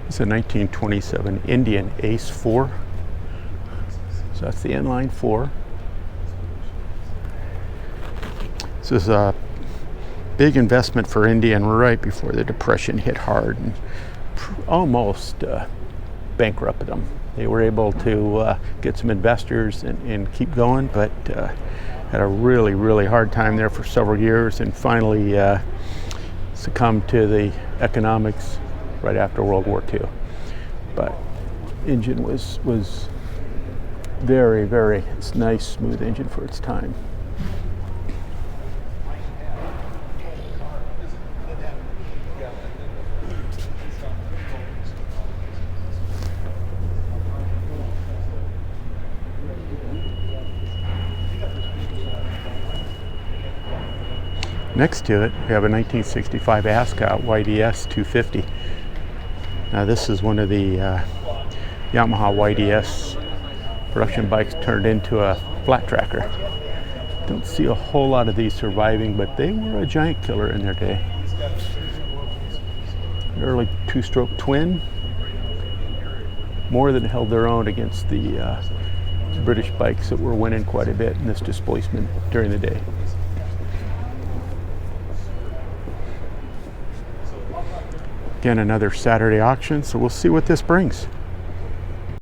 It's a 1927 Indian Ace 4. So that's the inline 4. This is a big investment for Indian right before the Depression hit hard and almost bankrupted them. They were able to get some investors and keep going, but had a really, really hard time there for several years and finally succumbed to the economics right after World War II. But engine was very, very, it's a nice, smooth engine for its time. Next to it, we have a 1965 Ascot YDS 250. Now this is one of the Yamaha YDS production bikes turned into a flat tracker. Don't see a whole lot of these surviving, but they were a giant killer in their day. Early two-stroke twin, more than held their own against the British bikes that were winning quite a bit in this displacement during the day. Again, another Saturday auction, so we'll see what this brings.